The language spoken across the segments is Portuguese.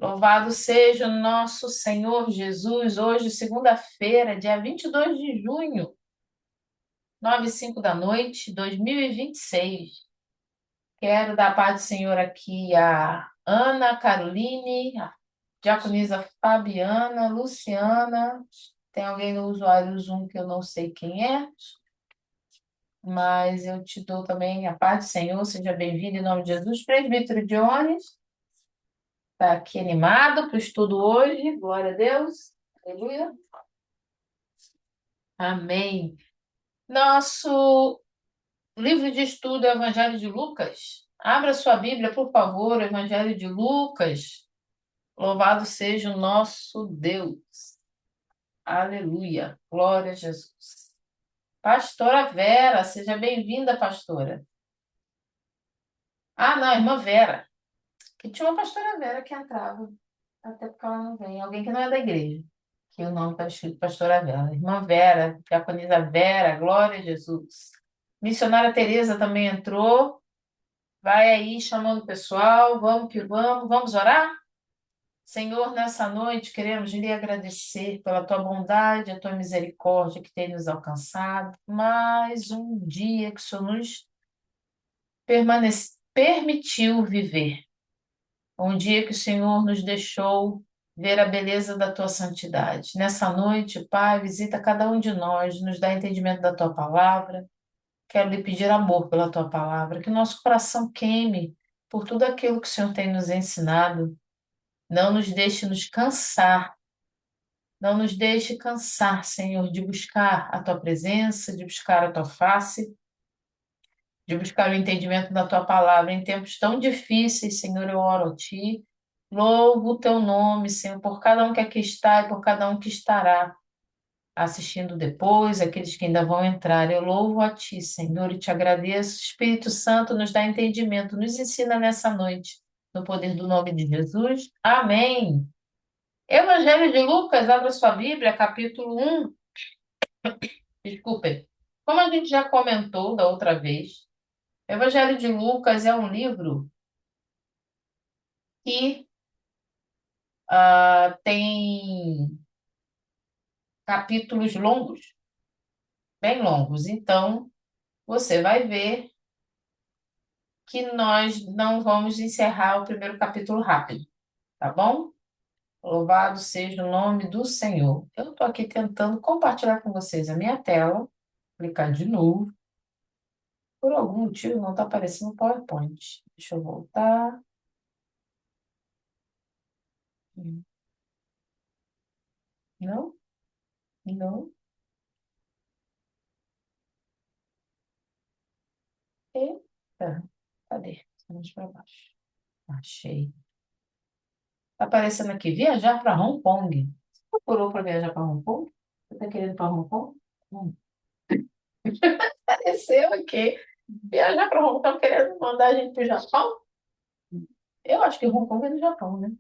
Louvado seja o nosso Senhor Jesus, hoje, segunda-feira, dia 22 de junho, 9h05 da noite, 2026. Quero dar a paz do Senhor aqui a Ana, Caroline, a diaconisa Fabiana, Luciana. Tem alguém no usuário Zoom que eu não sei quem é, mas eu te dou também a paz do Senhor, seja bem-vindo em nome de Jesus. Presbítero Dionis, está aqui animado para o estudo hoje, glória a Deus, aleluia. Amém. Nosso livro de estudo é o Evangelho de Lucas. Abra sua Bíblia, por favor, o Evangelho de Lucas. Louvado seja o nosso Deus. Aleluia. Glória a Jesus. Pastora Vera, seja bem-vinda, pastora. Ah, não, irmã Vera. Que tinha uma pastora Vera que entrava. Até porque ela não vem. Alguém que não é da igreja. Que o nome está escrito pastora Vera. Irmã Vera, diaconisa Vera, glória a Jesus. Missionária Tereza também entrou. Vai aí chamando o pessoal, vamos que vamos. Vamos orar? Senhor, nessa noite queremos lhe agradecer pela tua bondade, a tua misericórdia que tem nos alcançado. Mais um dia que o Senhor nos permitiu viver. Um dia que o Senhor nos deixou ver a beleza da tua santidade. Nessa noite, Pai, visita cada um de nós, nos dá entendimento da tua palavra. Quero lhe pedir amor pela tua palavra, que o nosso coração queime por tudo aquilo que o Senhor tem nos ensinado. Não nos deixe nos cansar, não nos deixe cansar, Senhor, de buscar a tua presença, de buscar a tua face, de buscar o entendimento da tua palavra. Em tempos tão difíceis, Senhor, eu oro a ti. Louvo o teu nome, Senhor, por cada um que aqui está e por cada um que estará assistindo depois, aqueles que ainda vão entrar. Eu louvo a Ti, Senhor, e te agradeço. Espírito Santo, nos dá entendimento, nos ensina nessa noite, no poder do nome de Jesus. Amém. Evangelho de Lucas, abra sua Bíblia, capítulo 1. Desculpe. Como a gente já comentou da outra vez, Evangelho de Lucas é um livro que tem capítulos longos, bem longos. Então, você vai ver que nós não vamos encerrar o primeiro capítulo rápido, tá bom? Louvado seja o nome do Senhor. Eu estou aqui tentando compartilhar com vocês a minha tela, clicar de novo. Por algum motivo não está aparecendo o PowerPoint. Deixa eu voltar. Não, não. Eita, cadê? Vamos para baixo. Achei. Está aparecendo aqui, viajar para Hong Kong. Você procurou para viajar para Hong Kong? Você está querendo ir para Hong Kong? Apareceu aqui. Viajar para Hong Kong, querendo mandar a gente para o Japão? Eu acho que Hong Kong é no Japão, né?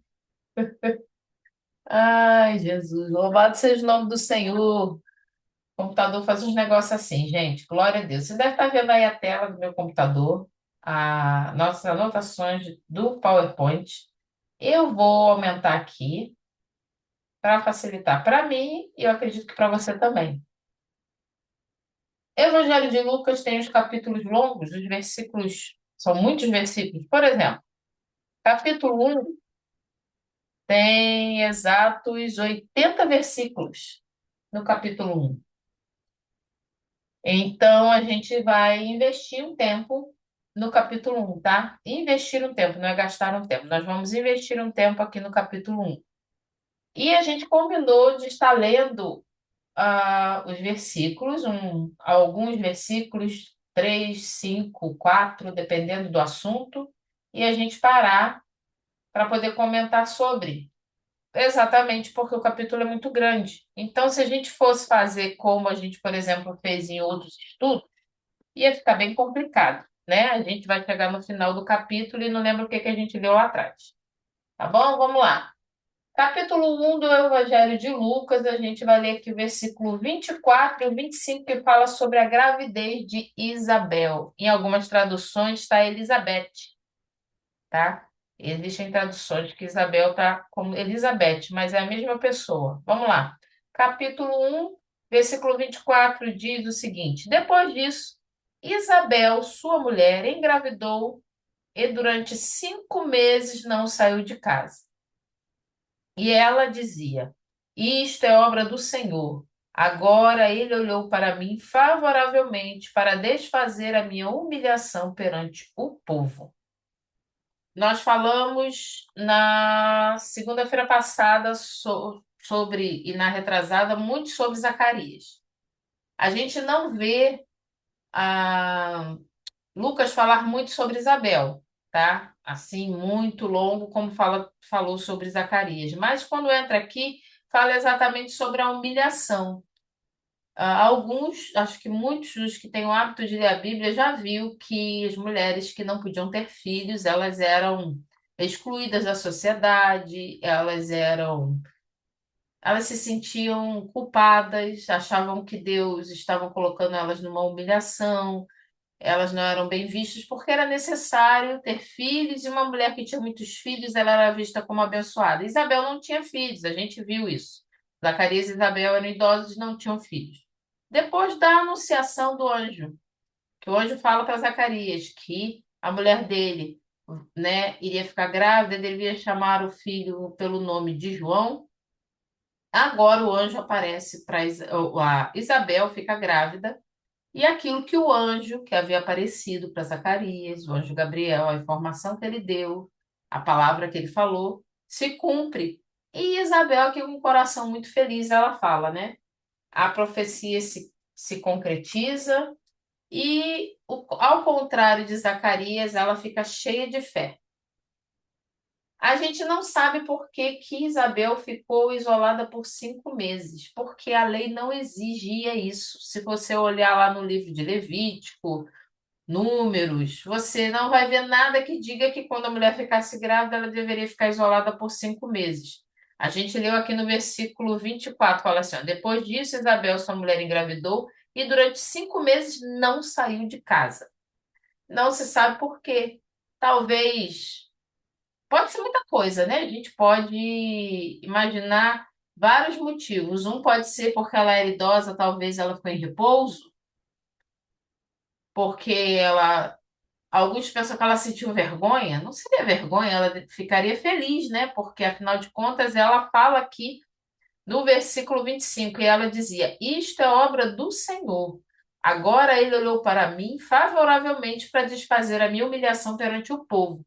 Ai, Jesus, louvado seja o nome do Senhor. O computador faz uns negócios assim, gente. Glória a Deus. Você deve estar vendo aí a tela do meu computador, as nossas anotações do PowerPoint. Eu vou aumentar aqui para facilitar para mim e eu acredito que para você também. Evangelho de Lucas tem os capítulos longos, os versículos, são muitos versículos. Por exemplo, capítulo 1 tem exatos 80 versículos no capítulo 1. Então, a gente vai investir um tempo no capítulo 1, tá? Investir um tempo, não é gastar um tempo. Nós vamos investir um tempo aqui no capítulo 1. E a gente combinou de estar lendo os versículos, alguns versículos, 3, 5, 4, dependendo do assunto, e a gente parar para poder comentar sobre. Exatamente, porque o capítulo é muito grande. Então, se a gente fosse fazer como a gente, por exemplo, fez em outros estudos, ia ficar bem complicado, né? A gente vai chegar no final do capítulo e não lembra o que que a gente leu lá atrás. Tá bom? Vamos lá. Capítulo 1 do Evangelho de Lucas, a gente vai ler aqui o versículo 24 e 25, que fala sobre a gravidez de Isabel. Em algumas traduções está Elizabeth, tá? Existem traduções que Isabel está como Elizabeth, mas é a mesma pessoa. Vamos lá. Capítulo 1, versículo 24 diz o seguinte: Depois disso, Isabel, sua mulher, engravidou e durante 5 meses não saiu de casa. E ela dizia: Isto é obra do Senhor. Agora ele olhou para mim favoravelmente para desfazer a minha humilhação perante o povo. Nós falamos na segunda-feira passada sobre, e na retrasada, muito sobre Zacarias. A gente não vê Lucas falar muito sobre Isabel, tá? Assim, muito longo, como falou sobre Zacarias. Mas quando entra aqui, fala exatamente sobre a humilhação. Alguns, acho que muitos dos que têm o hábito de ler a Bíblia já viu que as mulheres que não podiam ter filhos, elas eram excluídas da sociedade, elas se sentiam culpadas, achavam que Deus estava colocando elas numa humilhação, elas não eram bem vistas porque era necessário ter filhos e uma mulher que tinha muitos filhos, ela era vista como abençoada. Isabel não tinha filhos, a gente viu isso. Zacarias e Isabel eram idosos e não tinham filhos. Depois da anunciação do anjo, que o anjo fala para Zacarias que a mulher dele, né, iria ficar grávida, ele devia chamar o filho pelo nome de João. Agora o anjo aparece para Isabel, fica grávida, e aquilo que o anjo que havia aparecido para Zacarias, o anjo Gabriel, a informação que ele deu, a palavra que ele falou, se cumpre. E Isabel, que com um coração muito feliz, ela fala, né? A profecia se concretiza e, ao contrário de Zacarias, ela fica cheia de fé. A gente não sabe por que que Isabel ficou isolada por 5 meses, porque a lei não exigia isso. Se você olhar lá no livro de Levítico, Números, você não vai ver nada que diga que quando a mulher ficasse grávida, ela deveria ficar isolada por 5 meses. A gente leu aqui no versículo 24, fala assim, ó, depois disso, Isabel, sua mulher, engravidou e durante 5 meses não saiu de casa. Não se sabe por quê. Talvez, pode ser muita coisa, né? A gente pode imaginar vários motivos. Um pode ser porque ela era idosa, talvez ela ficou em repouso, porque ela alguns pensam que ela sentiu vergonha. Não seria vergonha, ela ficaria feliz, né? Porque, afinal de contas, ela fala aqui no versículo 25, e ela dizia: Isto é obra do Senhor. Agora ele olhou para mim favoravelmente para desfazer a minha humilhação perante o povo.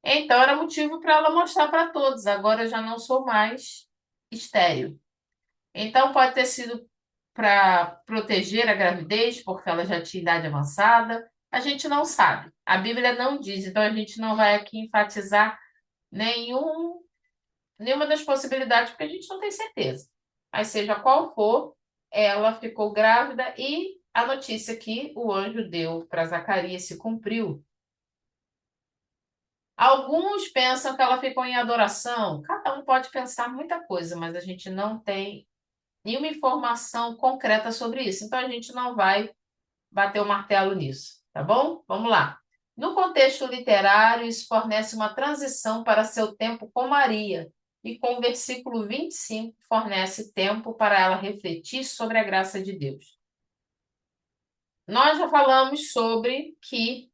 Então, era motivo para ela mostrar para todos: agora eu já não sou mais estéril. Então, pode ter sido para proteger a gravidez, porque ela já tinha idade avançada. A gente não sabe. A Bíblia não diz, então a gente não vai aqui enfatizar nenhuma das possibilidades, porque a gente não tem certeza. Mas seja qual for, ela ficou grávida e a notícia que o anjo deu para Zacarias se cumpriu. Alguns pensam que ela ficou em adoração. Cada um pode pensar muita coisa, mas a gente não tem nenhuma informação concreta sobre isso. Então a gente não vai bater o martelo nisso, tá bom? Vamos lá. No contexto literário, isso fornece uma transição para seu tempo com Maria, e com o versículo 25 fornece tempo para ela refletir sobre a graça de Deus. Nós já falamos sobre que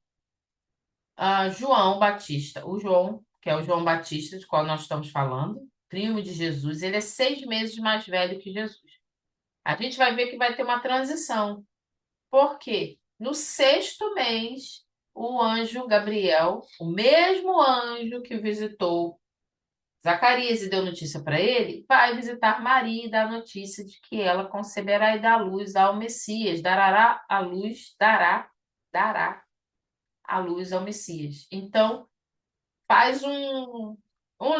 João Batista, o João, que é o João Batista, de qual nós estamos falando, primo de Jesus, ele é 6 meses mais velho que Jesus. A gente vai ver que vai ter uma transição. Por quê? No sexto mês, o anjo Gabriel, o mesmo anjo que visitou Zacarias e deu notícia para ele, vai visitar Maria e dar notícia de que ela conceberá e dar luz ao Messias, dará a luz ao Messias. Então, faz um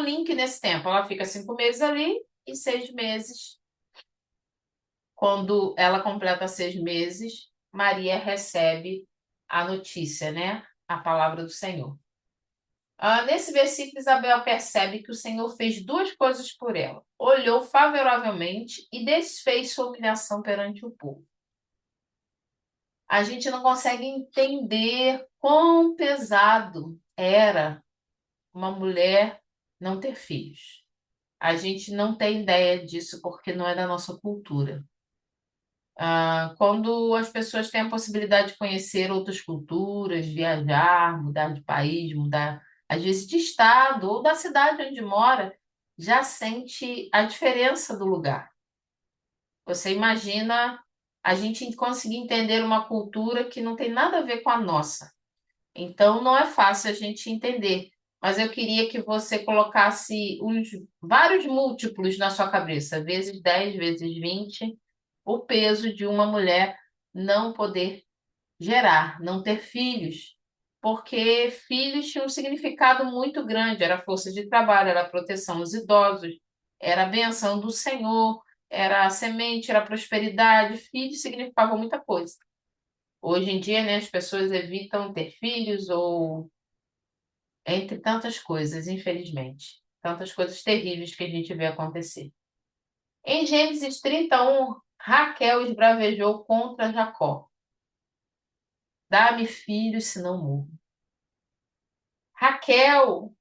link nesse tempo. Ela fica 5 meses ali e 6 meses. Quando ela completa 6 meses, Maria recebe a notícia, né? A palavra do Senhor. Nesse versículo, Isabel percebe que o Senhor fez duas coisas por ela: olhou favoravelmente e desfez sua humilhação perante o povo. A gente não consegue entender quão pesado era uma mulher não ter filhos. A gente não tem ideia disso porque não é da nossa cultura. Quando as pessoas têm a possibilidade de conhecer outras culturas, viajar, mudar de país, mudar, às vezes, de estado ou da cidade onde mora, já sente a diferença do lugar. Você imagina a gente conseguir entender uma cultura que não tem nada a ver com a nossa. Então, não é fácil a gente entender. Mas eu queria que você colocasse os vários múltiplos na sua cabeça, vezes 10, vezes 20, o peso de uma mulher não poder gerar, não ter filhos. Porque filhos tinham um significado muito grande, era força de trabalho, era proteção aos idosos, era a benção do Senhor, era a semente, era a prosperidade. Filhos significavam muita coisa. Hoje em dia, né, as pessoas evitam ter filhos ou entre tantas coisas, infelizmente. Tantas coisas terríveis que a gente vê acontecer. Em Gênesis 31, Raquel esbravejou contra Jacó. Dá-me filhos, senão morro. Raquel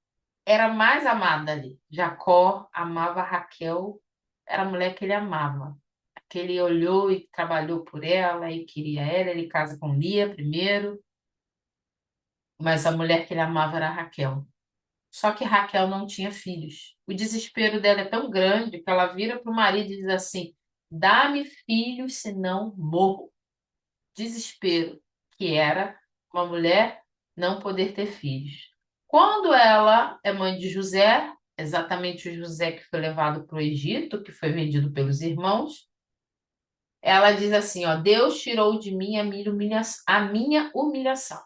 era a mais amada ali. Jacó amava Raquel, era a mulher que ele amava. Que ele olhou e trabalhou por ela e queria ela. Ele casa com Lia primeiro, mas a mulher que ele amava era Raquel. Só que Raquel não tinha filhos. O desespero dela é tão grande que ela vira para o marido e diz assim: Dá-me filhos, senão morro. Desespero, que era uma mulher não poder ter filhos. Quando ela é mãe de José, exatamente o José que foi levado para o Egito, que foi vendido pelos irmãos, ela diz assim: ó, Deus tirou de mim a minha humilhação.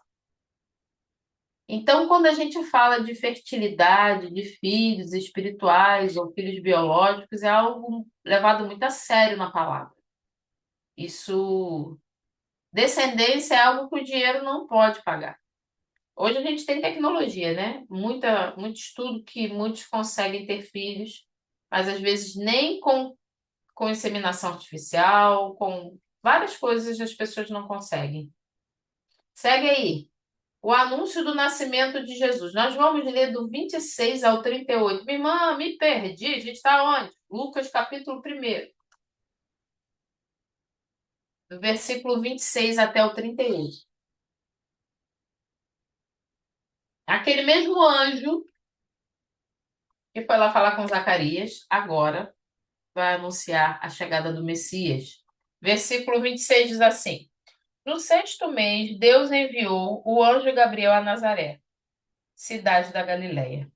Então, quando a gente fala de fertilidade, de filhos espirituais ou filhos biológicos, é algo levado muito a sério na palavra. Isso, descendência é algo que o dinheiro não pode pagar. Hoje a gente tem tecnologia, né? Muito estudo que muitos conseguem ter filhos, mas às vezes nem com inseminação artificial, com várias coisas as pessoas não conseguem. Segue aí. O anúncio do nascimento de Jesus. Nós vamos ler do 26 ao 38. Minha irmã, me perdi. A gente está onde? Lucas, capítulo 1. Do versículo 26 até o 38. Aquele mesmo anjo que foi lá falar com Zacarias, agora vai anunciar a chegada do Messias. Versículo 26 diz assim: No sexto mês, Deus enviou o anjo Gabriel a Nazaré, cidade da Galileia.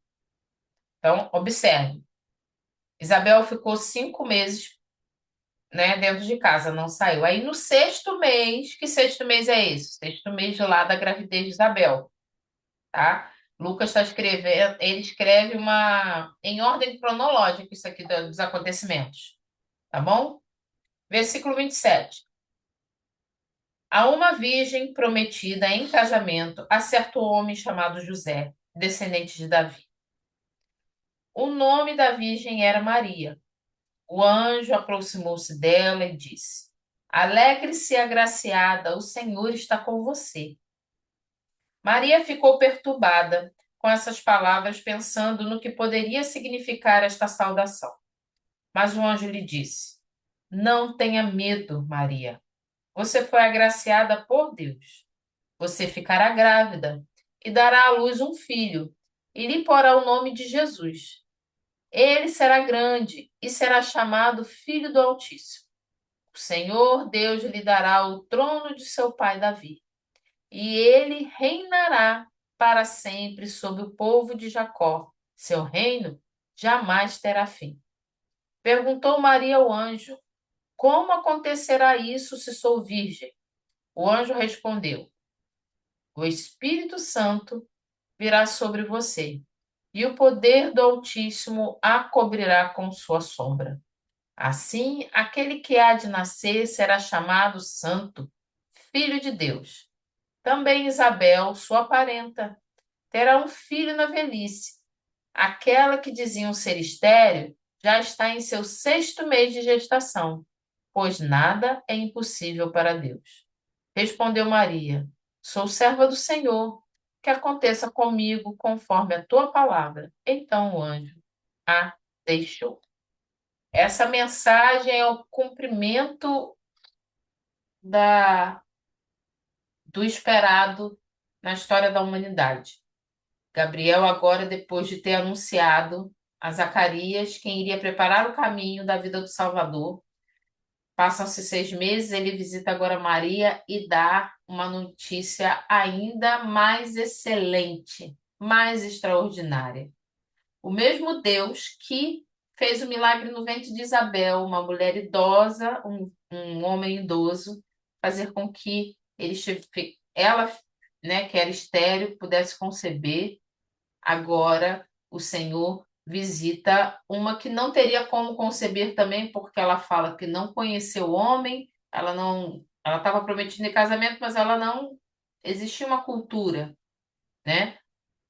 Então, observe. Isabel ficou 5 meses, né, dentro de casa, não saiu. Aí no sexto mês, que sexto mês é esse? Sexto mês lá da gravidez de Isabel, tá? Lucas está escrevendo, ele escreve em ordem cronológica isso aqui dos acontecimentos, tá bom? Versículo 27. A uma virgem prometida em casamento a certo homem chamado José, descendente de Davi. O nome da virgem era Maria. O anjo aproximou-se dela e disse: Alegre-se, agraciada, o Senhor está com você. Maria ficou perturbada com essas palavras, pensando no que poderia significar esta saudação. Mas o anjo lhe disse: Não tenha medo, Maria. Você foi agraciada por Deus. Você ficará grávida e dará à luz um filho, e lhe porá o nome de Jesus. Ele será grande e será chamado Filho do Altíssimo. O Senhor Deus lhe dará o trono de seu pai Davi, e ele reinará para sempre sobre o povo de Jacó. Seu reino jamais terá fim. Perguntou Maria ao anjo: Como acontecerá isso se sou virgem? O anjo respondeu: O Espírito Santo virá sobre você, e o poder do Altíssimo a cobrirá com sua sombra. Assim, aquele que há de nascer será chamado Santo, Filho de Deus. Também Isabel, sua parenta, terá um filho na velhice. Aquela que diziam ser estéril já está em seu sexto mês de gestação, pois nada é impossível para Deus. Respondeu Maria: Sou serva do Senhor. que aconteça comigo conforme a tua palavra. Então o anjo a deixou. Essa mensagem é o cumprimento da, do esperado na história da humanidade. Gabriel, agora, depois de ter anunciado a Zacarias quem iria preparar o caminho da vida do Salvador, passam-se 6 meses, ele visita agora Maria e dá uma notícia ainda mais excelente, mais extraordinária. O mesmo Deus que fez o milagre no ventre de Isabel, uma mulher idosa, um homem idoso, fazer com que ela, né, que era estéril, pudesse conceber. Agora o Senhor visita uma que não teria como conceber também, porque ela fala que não conheceu o homem, ela estava prometida em casamento, mas ela não existia uma cultura, né?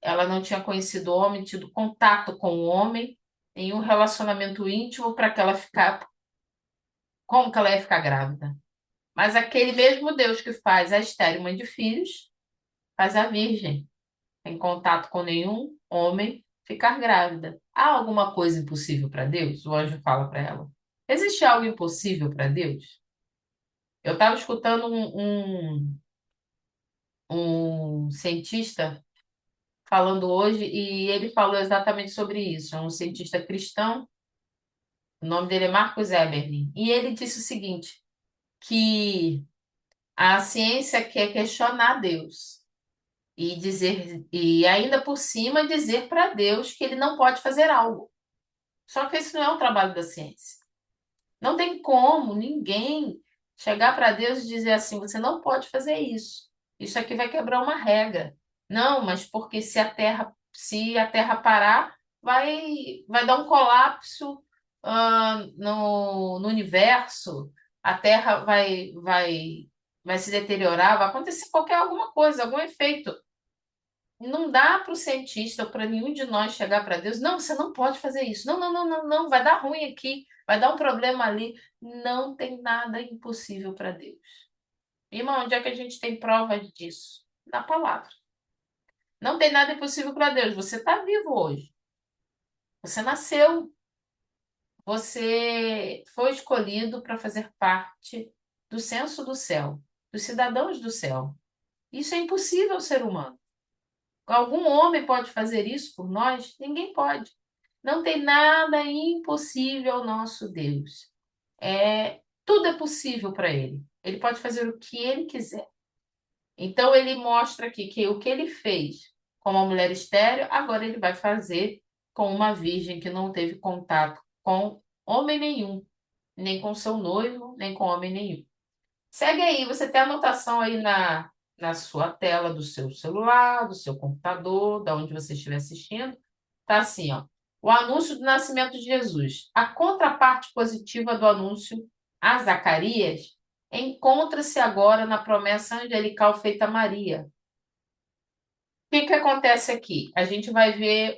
Ela não tinha conhecido o homem, tido contato com o homem, em um relacionamento íntimo para que ela ficar, como que ela ia ficar grávida? Mas aquele mesmo Deus que faz a estéril mãe de filhos, faz a virgem em contato com nenhum homem, ficar grávida. Há alguma coisa impossível para Deus? O anjo fala para ela. Existe algo impossível para Deus? Eu estava escutando um cientista falando hoje e ele falou exatamente sobre isso. É um cientista cristão, o nome dele é Marcos Eberlin. E ele disse o seguinte, que a ciência quer questionar Deus e dizer e ainda por cima dizer para Deus que ele não pode fazer algo. Só que esse não é o trabalho da ciência. Não tem como ninguém chegar para Deus e dizer assim: você não pode fazer isso. Isso aqui vai quebrar uma regra. Não, mas porque se a Terra parar, vai dar um colapso no universo. A Terra vai se deteriorar, vai acontecer qualquer alguma coisa, algum efeito. Não dá para o cientista ou para nenhum de nós chegar para Deus, não, você não pode fazer isso. Não, não, não, não, não, vai dar ruim aqui, vai dar um problema ali. Não tem nada impossível para Deus. Irmão, onde é que a gente tem prova disso? Na palavra. Não tem nada impossível para Deus. Você está vivo hoje. Você nasceu. Você foi escolhido para fazer parte do censo do céu, dos cidadãos do céu. Isso é impossível ao ser humano. Algum homem pode fazer isso por nós? Ninguém pode. Não tem nada impossível ao nosso Deus. Tudo é possível para ele. Ele pode fazer o que ele quiser. Então ele mostra aqui que o que ele fez com uma mulher estéril, agora ele vai fazer com uma virgem que não teve contato com homem nenhum, nem com seu noivo, nem com homem nenhum. Segue aí, você tem a anotação aí na sua tela do seu celular, do seu computador, da onde você estiver assistindo. Tá assim, ó. O anúncio do nascimento de Jesus. A contraparte positiva do anúncio a Zacarias encontra-se agora na promessa angelical feita a Maria. O que que acontece aqui? A gente vai ver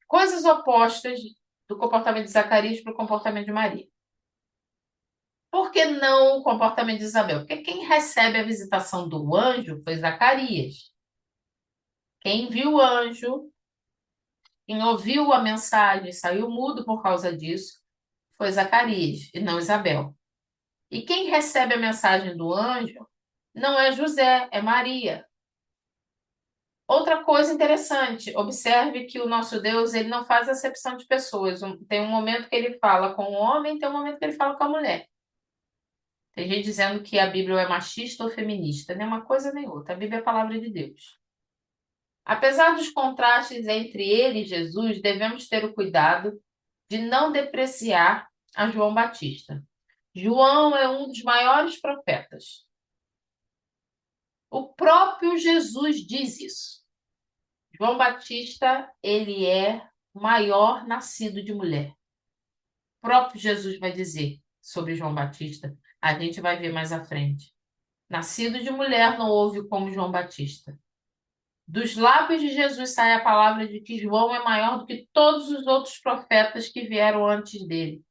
coisas opostas do comportamento de Zacarias para o comportamento de Maria. Por que não o comportamento de Isabel? Porque quem recebe a visitação do anjo foi Zacarias. Quem viu o anjo, quem ouviu a mensagem, saiu mudo por causa disso, foi Zacarias e não Isabel. E quem recebe a mensagem do anjo não é José, é Maria. Outra coisa interessante, observe que o nosso Deus, ele não faz acepção de pessoas. Tem um momento que ele fala com o homem, tem um momento que ele fala com a mulher. Tem gente dizendo que a Bíblia é machista ou feminista. Nem uma coisa nem outra. A Bíblia é a palavra de Deus. Apesar dos contrastes entre ele e Jesus, devemos ter o cuidado de não depreciar a João Batista. João é um dos maiores profetas. O próprio Jesus diz isso. João Batista, ele é o maior nascido de mulher. O próprio Jesus vai dizer sobre João Batista. A gente vai ver mais à frente. Nascido de mulher não houve como João Batista. Dos lábios de Jesus sai a palavra de que João é maior do que todos os outros profetas que vieram antes dele.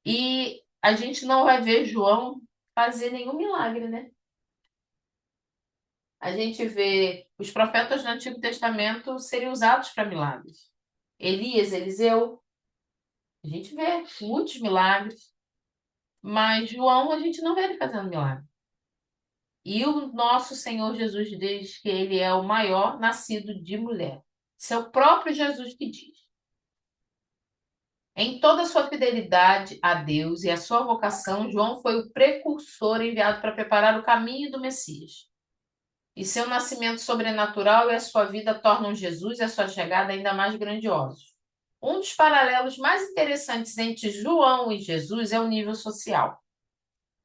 E a gente não vai ver João fazer nenhum milagre, né? A gente vê os profetas no Antigo Testamento serem usados para milagres. Elias, Eliseu, a gente vê muitos milagres, mas João a gente não vê ele fazendo milagre. E o nosso Senhor Jesus diz que ele é o maior nascido de mulher. Isso é o próprio Jesus que diz. Em toda a sua fidelidade a Deus e a sua vocação, João foi o precursor enviado para preparar o caminho do Messias. E seu nascimento sobrenatural e a sua vida tornam Jesus e a sua chegada ainda mais grandiosos. Um dos paralelos mais interessantes entre João e Jesus é o nível social.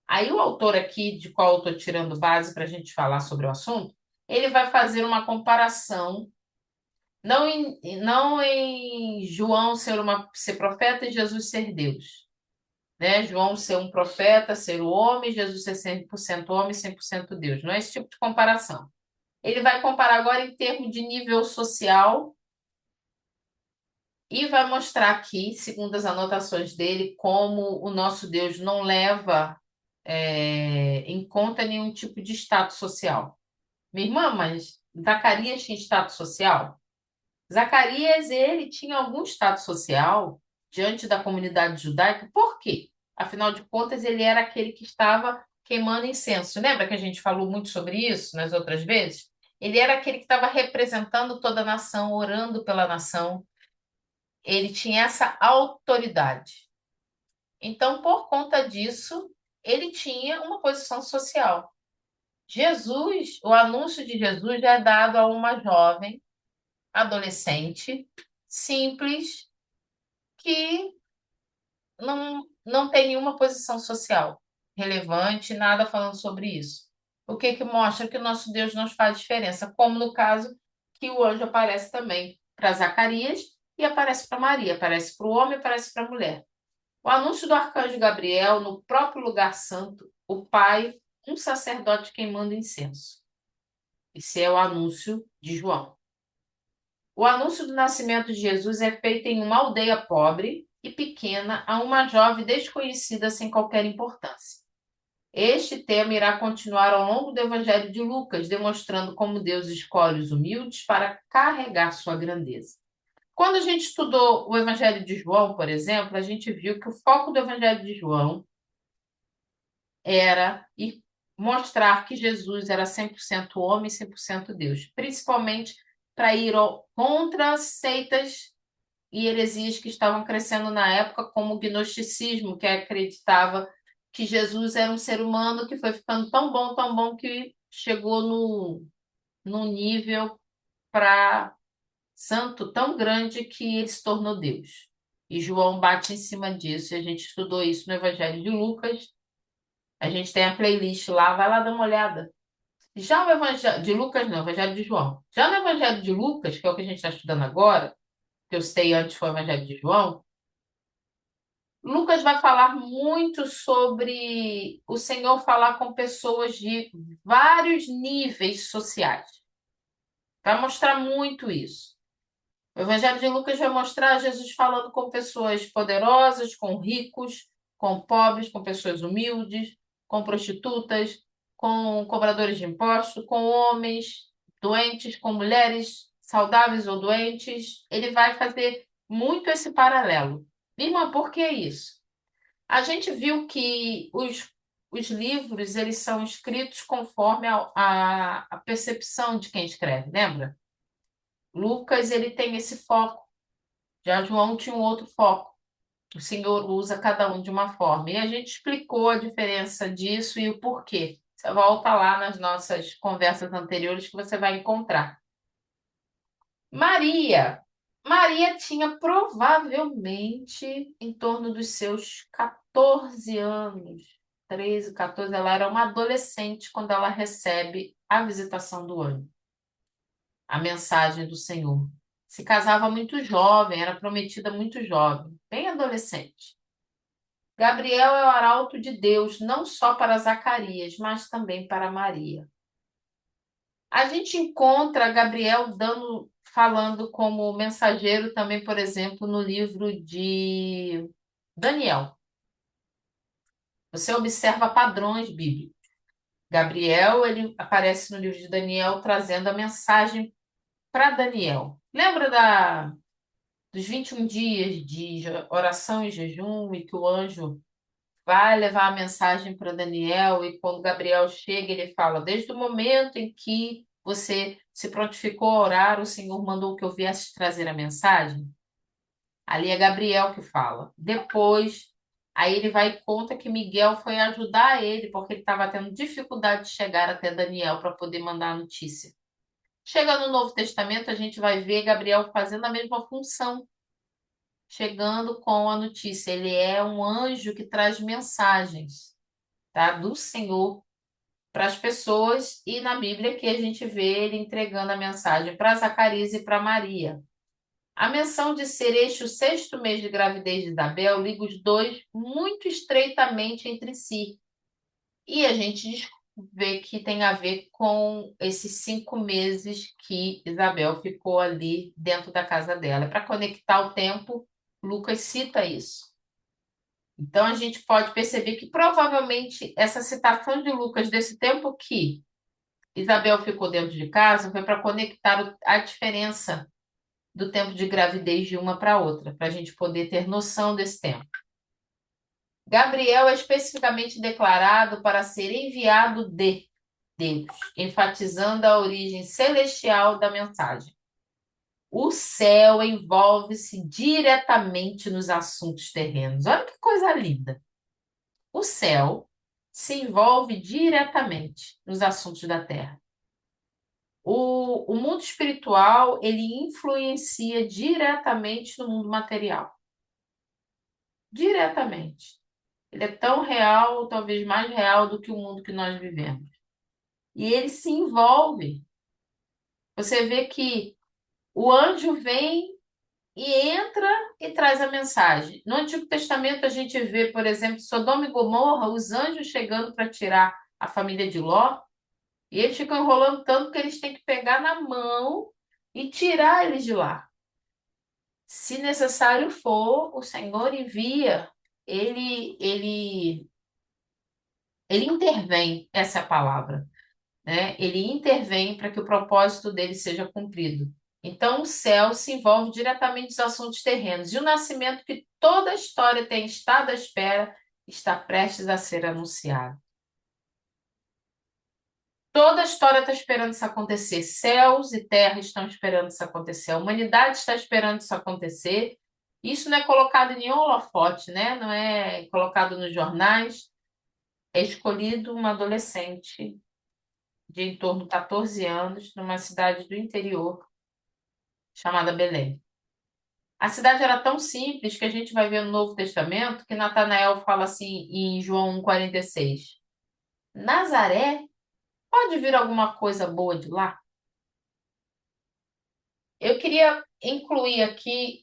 Aí o autor aqui, de qual eu estou tirando base para a gente falar sobre o assunto, ele vai fazer uma comparação, não em João ser profeta e Jesus ser Deus. Né? João ser um profeta, ser o homem, Jesus ser 100% homem, 100% Deus. Não é esse tipo de comparação. Ele vai comparar agora em termos de nível social e vai mostrar aqui, segundo as anotações dele, como o nosso Deus não leva em conta nenhum tipo de status social. Minha irmã, mas Zacarias tinha status social? Zacarias, ele tinha algum status social diante da comunidade judaica. Por quê? Afinal de contas, ele era aquele que estava queimando incenso. Lembra que a gente falou muito sobre isso nas outras vezes? Ele era aquele que estava representando toda a nação, orando pela nação. Ele tinha essa autoridade. Então, por conta disso, ele tinha uma posição social. Jesus, o anúncio de Jesus já é dado a uma jovem, adolescente, simples, que não tem nenhuma posição social relevante, nada falando sobre isso. O que que mostra que o nosso Deus nos faz diferença, como no caso que o anjo aparece também para Zacarias e aparece para Maria, aparece para o homem, aparece para a mulher. O anúncio do arcanjo Gabriel no próprio lugar santo, o Pai, um sacerdote queimando incenso. Esse é o anúncio de João. O anúncio do nascimento de Jesus é feito em uma aldeia pobre e pequena a uma jovem desconhecida sem qualquer importância. Este tema irá continuar ao longo do Evangelho de Lucas, demonstrando como Deus escolhe os humildes para carregar sua grandeza. Quando a gente estudou o Evangelho de João, por exemplo, a gente viu que o foco do Evangelho de João era mostrar que Jesus era 100% homem e 100% Deus, principalmente para ir contra seitas e heresias que estavam crescendo na época, como o gnosticismo, que acreditava que Jesus era um ser humano que foi ficando tão bom, que chegou no nível para santo tão grande que ele se tornou Deus. E João bate em cima disso, e a gente estudou isso no Evangelho de Lucas. A gente tem a playlist lá, vai lá dar uma olhada. Já o Evangelho de Lucas, não, o Evangelho de João. Já no Evangelho de Lucas, que é o que a gente está estudando agora, que eu citei antes foi o Evangelho de João, Lucas vai falar muito sobre o Senhor falar com pessoas de vários níveis sociais. Vai mostrar muito isso. O Evangelho de Lucas vai mostrar Jesus falando com pessoas poderosas, com ricos, com pobres, com pessoas humildes, com prostitutas, com cobradores de impostos, com homens doentes, com mulheres saudáveis ou doentes. Ele vai fazer muito esse paralelo. Irmã, por que isso? A gente viu que os livros eles são escritos conforme a percepção de quem escreve, lembra? Lucas ele tem esse foco, já João tinha um outro foco. O Senhor usa cada um de uma forma. E a gente explicou a diferença disso e o porquê. Você volta lá nas nossas conversas anteriores que você vai encontrar. Maria. Maria tinha provavelmente em torno dos seus 14 anos, 13, 14. Ela era uma adolescente quando ela recebe a visitação do anjo, a mensagem do Senhor. Se casava muito jovem, era prometida muito jovem, bem adolescente. Gabriel é o arauto de Deus, não só para Zacarias, mas também para Maria. A gente encontra Gabriel falando como mensageiro também, por exemplo, no livro de Daniel. Você observa padrões bíblicos. Gabriel, ele aparece no livro de Daniel trazendo a mensagem para Daniel. Lembra dos 21 dias de oração e jejum e que o anjo vai levar a mensagem para Daniel e quando Gabriel chega, ele fala: Desde o momento em que você se prontificou a orar, o Senhor mandou que eu viesse trazer a mensagem. Ali é Gabriel que fala. Depois, aí ele vai e conta que Miguel foi ajudar ele porque ele estava tendo dificuldade de chegar até Daniel para poder mandar a notícia. Chega no Novo Testamento, a gente vai ver Gabriel fazendo a mesma função, chegando com a notícia. Ele é um anjo que traz mensagens, tá, do Senhor para as pessoas e na Bíblia que a gente vê ele entregando a mensagem para Zacarias e para Maria. A menção de ser este o sexto mês de gravidez de Isabel liga os dois muito estreitamente entre si. E a gente vê que tem a ver com esses 5 meses que Isabel ficou ali dentro da casa dela. Para conectar o tempo, Lucas cita isso. Então a gente pode perceber que provavelmente essa citação de Lucas desse tempo que Isabel ficou dentro de casa foi para conectar a diferença do tempo de gravidez de uma para outra, para a gente poder ter noção desse tempo. Gabriel é especificamente declarado para ser enviado de Deus, enfatizando a origem celestial da mensagem. O céu envolve-se diretamente nos assuntos terrenos. Olha que coisa linda. O céu se envolve diretamente nos assuntos da terra. O mundo espiritual, ele influencia diretamente no mundo material. Diretamente. Ele é tão real, talvez mais real do que o mundo que nós vivemos. E ele se envolve. Você vê que o anjo vem e entra e traz a mensagem. No Antigo Testamento, a gente vê, por exemplo, Sodoma e Gomorra, os anjos chegando para tirar a família de Ló, e eles ficam enrolando tanto que eles têm que pegar na mão e tirar eles de lá. Se necessário for, o Senhor envia, ele intervém, essa é a palavra, né? Ele intervém para que o propósito dele seja cumprido. Então, o céu se envolve diretamente nos assuntos terrenos. E o nascimento que toda a história tem estado à espera está prestes a ser anunciado. Toda a história está esperando isso acontecer. Céus e terra estão esperando isso acontecer. A humanidade está esperando isso acontecer. Isso não é colocado em nenhum holofote, né? Não é colocado nos jornais. É escolhido uma adolescente de em torno de 14 anos, numa cidade do interior chamada Belém. A cidade era tão simples que a gente vai ver no Novo Testamento que Natanael fala assim em João 1,46. Nazaré, pode vir alguma coisa boa de lá? Eu queria incluir aqui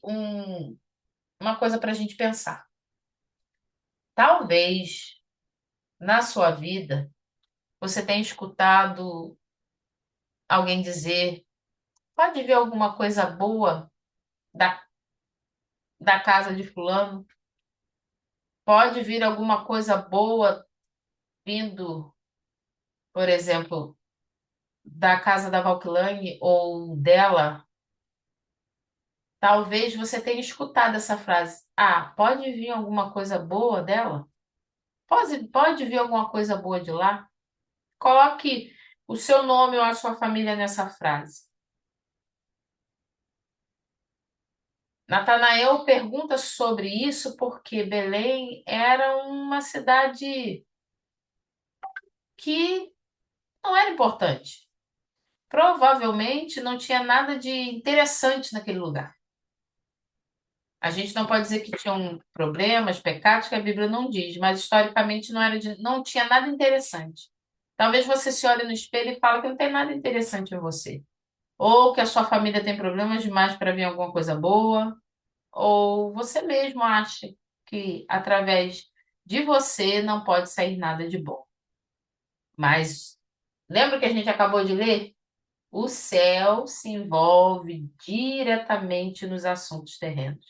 uma coisa para a gente pensar. Talvez na sua vida você tenha escutado alguém dizer: pode vir alguma coisa boa da, da casa de fulano? Pode vir alguma coisa boa vindo, por exemplo, da casa da Valquilane ou dela? Talvez você tenha escutado essa frase. Ah, pode vir alguma coisa boa dela? Pode vir alguma coisa boa de lá? Coloque o seu nome ou a sua família nessa frase. Natanael pergunta sobre isso porque Belém era uma cidade que não era importante. Provavelmente não tinha nada de interessante naquele lugar. A gente não pode dizer que tinham problemas, pecados, que a Bíblia não diz, mas historicamente não tinha nada interessante. Talvez você se olhe no espelho e fale que não tem nada interessante em você. Ou que a sua família tem problemas demais para vir alguma coisa boa, ou você mesmo acha que através de você não pode sair nada de bom. Mas lembra que a gente acabou de ler? O céu se envolve diretamente nos assuntos terrenos.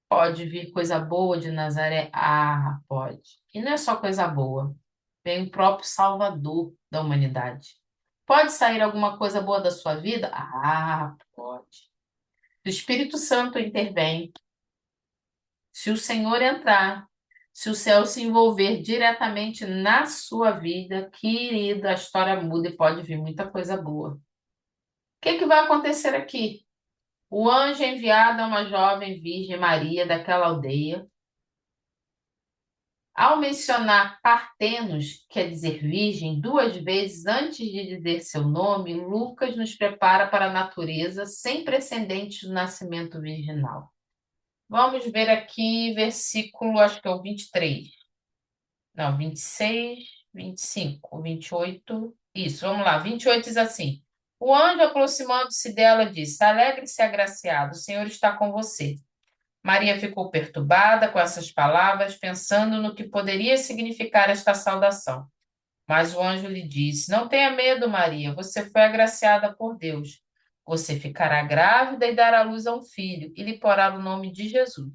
Pode vir coisa boa de Nazaré? Ah, pode. E não é só coisa boa. vem o próprio Salvador da humanidade. Pode sair alguma coisa boa da sua vida? Ah, pode. O Espírito Santo intervém. Se o Senhor entrar, se o céu se envolver diretamente na sua vida, querida, a história muda e pode vir muita coisa boa. O que que vai acontecer aqui? O anjo enviado a uma jovem virgem Maria daquela aldeia. Ao mencionar Partenos, quer dizer virgem, duas vezes antes de dizer seu nome, Lucas nos prepara para a natureza sem precedentes do nascimento virginal. Vamos ver aqui, versículo, acho que é o 23. Não, 26, 25, 28. Isso, vamos lá. 28 diz assim: O anjo, aproximando-se dela, disse: Alegre-se, agraciado, o Senhor está com você. Maria ficou perturbada com essas palavras, pensando no que poderia significar esta saudação. Mas o anjo lhe disse: Não tenha medo, Maria, você foi agraciada por Deus. Você ficará grávida e dará à luz a um filho, e lhe porá o nome de Jesus.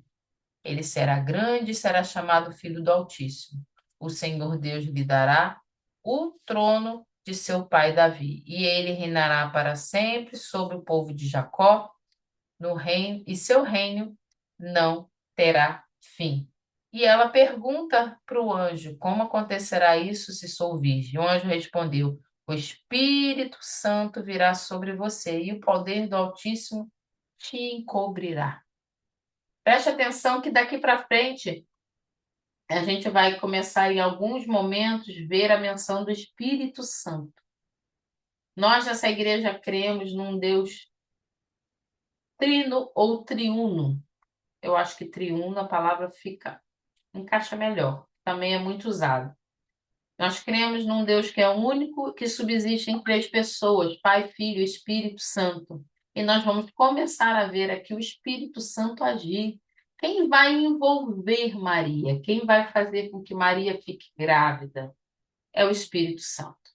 Ele será grande e será chamado Filho do Altíssimo. O Senhor Deus lhe dará o trono de seu pai Davi, e ele reinará para sempre sobre o povo de Jacó, no reino, e seu reino não terá fim. E ela pergunta para o anjo: Como acontecerá isso se sou virgem? O anjo respondeu: O Espírito Santo virá sobre você, e o poder do Altíssimo te encobrirá. Preste atenção que daqui para frente a gente vai começar em alguns momentos ver a menção do Espírito Santo. Nós nessa igreja cremos num Deus trino ou triuno. Eu acho que triuno a palavra encaixa melhor. Também é muito usado. Nós cremos num Deus que é único, que subsiste em três pessoas, Pai, Filho e Espírito Santo. E nós vamos começar a ver aqui o Espírito Santo agir. Quem vai envolver Maria? Quem vai fazer com que Maria fique grávida? É o Espírito Santo.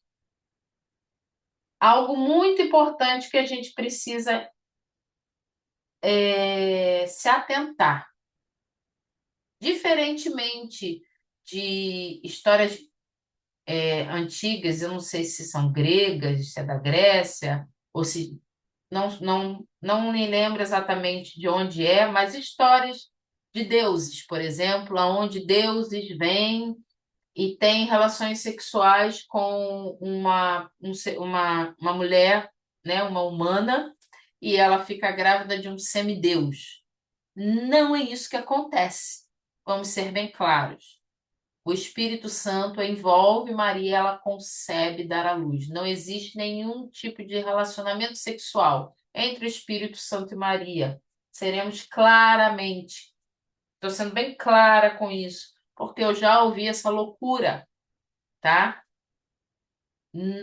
Algo muito importante que a gente precisa se atentar. Diferentemente de histórias antigas, eu não sei se são gregas, se é da Grécia, ou se não me lembro exatamente de onde é, mas histórias de deuses, por exemplo, onde deuses vêm e têm relações sexuais com uma mulher, né, uma humana, e ela fica grávida de um semideus. Não é isso que acontece. Vamos ser bem claros. O Espírito Santo envolve Maria, ela concebe dar à luz. Não existe nenhum tipo de relacionamento sexual entre o Espírito Santo e Maria. Seremos claramente, estou sendo bem clara com isso, porque eu já ouvi essa loucura, tá?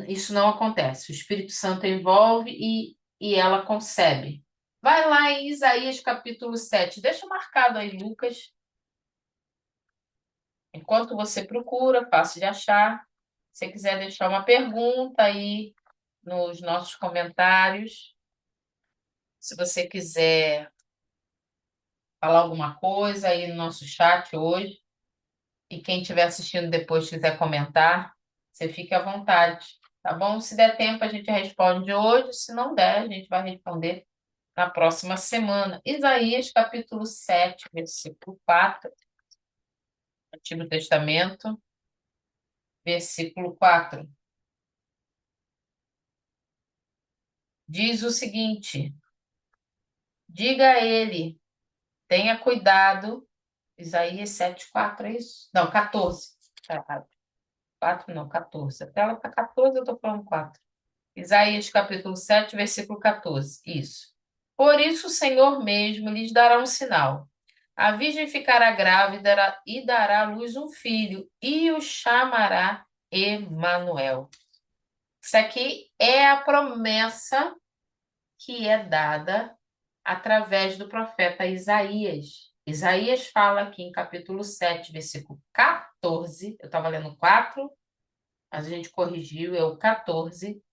Isso não acontece. O Espírito Santo envolve e ela concebe. Vai lá em Isaías capítulo 7. Deixa marcado aí, Lucas. Enquanto você procura, fácil de achar. Se você quiser deixar uma pergunta aí nos nossos comentários, se você quiser falar alguma coisa aí no nosso chat hoje, e quem estiver assistindo depois quiser comentar, você fique à vontade, tá bom? Se der tempo, a gente responde hoje, se não der, a gente vai responder na próxima semana. Isaías capítulo 7, versículo 4, Antigo Testamento, versículo 4. Diz o seguinte: Diga a ele, tenha cuidado. Isaías 7:4 é isso? Não, 14. Tá errado. 4 não, 14. A tela está 14, eu estou falando 4. Isaías capítulo 7, versículo 14. Isso. Por isso o Senhor mesmo lhes dará um sinal. A virgem ficará grávida e dará à luz um filho, e o chamará Emanuel. Isso aqui é a promessa que é dada através do profeta Isaías. Isaías fala aqui em capítulo 7, versículo 14. Eu estava lendo 4, mas a gente corrigiu, é o 14.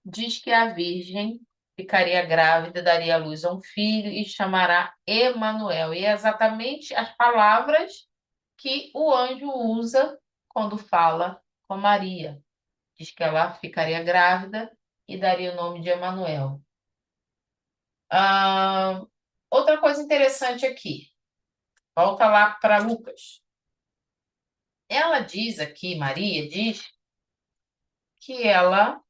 Diz que a virgem ficaria grávida, daria à luz a um filho e chamará Emanuel. E é exatamente as palavras que o anjo usa quando fala com Maria. Diz que ela ficaria grávida e daria o nome de Emanuel. Ah, outra coisa interessante aqui, volta lá para Lucas. Ela diz aqui, Maria diz que ela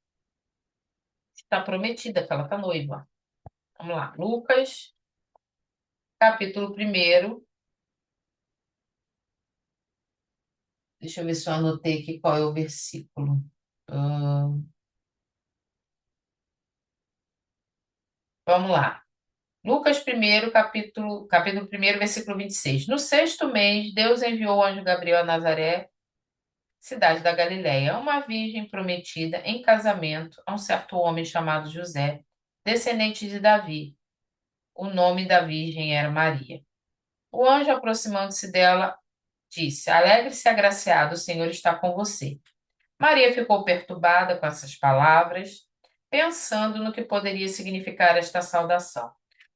está prometida, que ela está noiva. Vamos lá, Lucas, capítulo 1. Deixa eu ver se eu anotei aqui qual é o versículo. Ah, vamos lá. Lucas 1, capítulo 1, versículo 26. No sexto mês, Deus enviou o anjo Gabriel a Nazaré, cidade da Galiléia, uma virgem prometida em casamento a um certo homem chamado José, descendente de Davi. O nome da virgem era Maria. O anjo, aproximando-se dela, disse: Alegre-se, agraciado, o Senhor está com você. Maria ficou perturbada com essas palavras, pensando no que poderia significar esta saudação.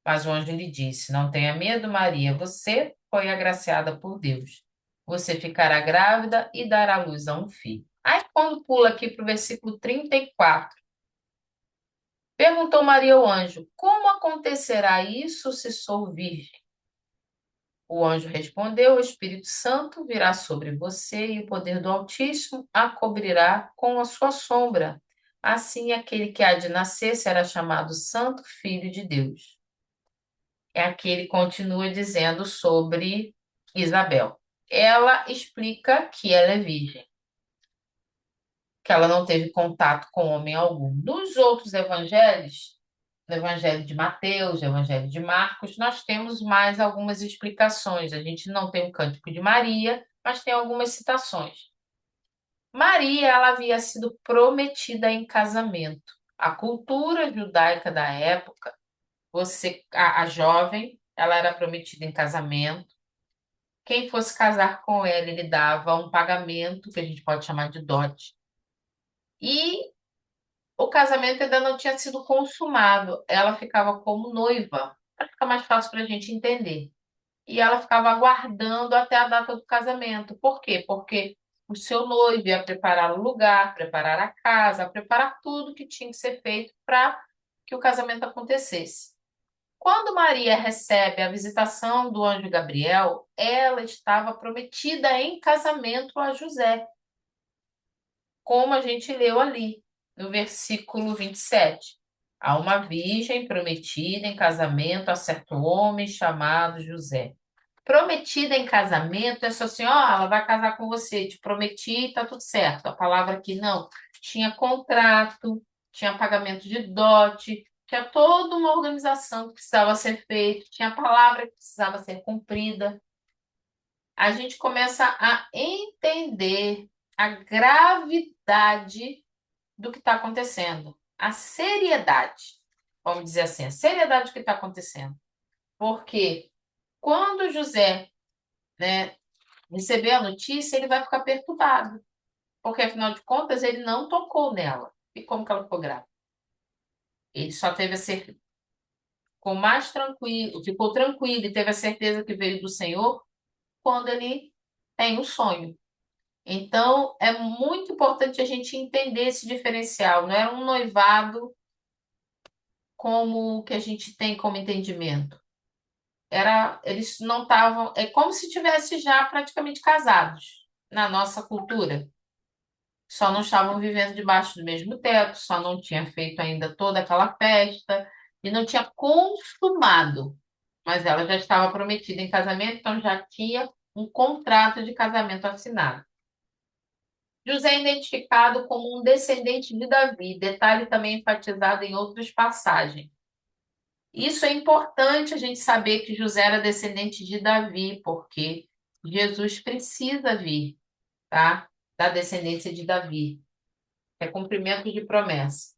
Mas o anjo lhe disse: Não tenha medo, Maria, você foi agraciada por Deus. Você ficará grávida e dará luz a um filho. Aí, quando pula aqui para o versículo 34, perguntou Maria ao anjo: Como acontecerá isso se sou virgem? O anjo respondeu: O Espírito Santo virá sobre você e o poder do Altíssimo a cobrirá com a sua sombra. Assim, aquele que há de nascer será chamado Santo Filho de Deus. É aqui ele continua dizendo sobre Isabel. Ela explica que ela é virgem, que ela não teve contato com homem algum. Nos outros evangelhos, no Evangelho de Mateus, no Evangelho de Marcos, nós temos mais algumas explicações. A gente não tem o Cântico de Maria, mas tem algumas citações. Maria, ela havia sido prometida em casamento. A cultura judaica da época, a jovem, ela era prometida em casamento. Quem fosse casar com ela, ele dava um pagamento, que a gente pode chamar de dote. E o casamento ainda não tinha sido consumado. Ela ficava como noiva, para ficar mais fácil para a gente entender. E ela ficava aguardando até a data do casamento. Por quê? Porque o seu noivo ia preparar o lugar, preparar a casa, preparar tudo que tinha que ser feito para que o casamento acontecesse. Quando Maria recebe a visitação do anjo Gabriel, ela estava prometida em casamento a José, como a gente leu ali, no versículo 27. A uma virgem prometida em casamento a certo homem chamado José. Prometida em casamento é só assim, ó, ela vai casar com você, te prometi, tá tudo certo. A palavra aqui não. Tinha contrato, tinha pagamento de dote, tinha toda uma organização que precisava ser feita, tinha a palavra que precisava ser cumprida. A gente começa a entender a gravidade do que está acontecendo, a seriedade, vamos dizer assim, a seriedade do que está acontecendo. Porque quando José, né, receber a notícia, ele vai ficar perturbado, porque afinal de contas ele não tocou nela. E como que ela ficou grávida? Ele só teve a certeza, ficou mais tranquilo, ficou tranquilo e teve a certeza que veio do Senhor quando ele tem um sonho. Então, é muito importante a gente entender esse diferencial. Não era um noivado como o que a gente tem como entendimento. Eles não estavam, é como se tivesse já praticamente casados na nossa cultura. Só não estavam vivendo debaixo do mesmo teto, só não tinha feito ainda toda aquela festa e não tinha consumado. Mas ela já estava prometida em casamento, então já tinha um contrato de casamento assinado. José é identificado como um descendente de Davi, detalhe também enfatizado em outras passagens. Isso é importante a gente saber que José era descendente de Davi, porque Jesus precisa vir, tá? Da descendência de Davi. É cumprimento de promessa.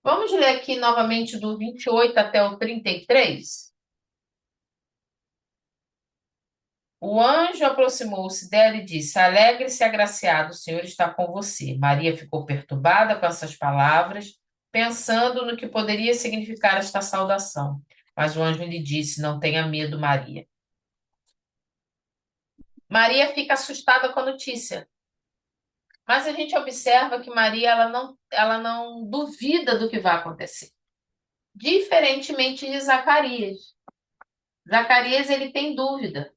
Vamos ler aqui novamente do 28 até o 33. O anjo aproximou-se dela e disse: Alegre-se, agraciado, o Senhor está com você. Maria ficou perturbada com essas palavras, pensando no que poderia significar esta saudação. Mas o anjo lhe disse: Não tenha medo, Maria. Maria fica assustada com a notícia. Mas a gente observa que Maria ela não duvida do que vai acontecer. Diferentemente de Zacarias. Zacarias ele tem dúvida.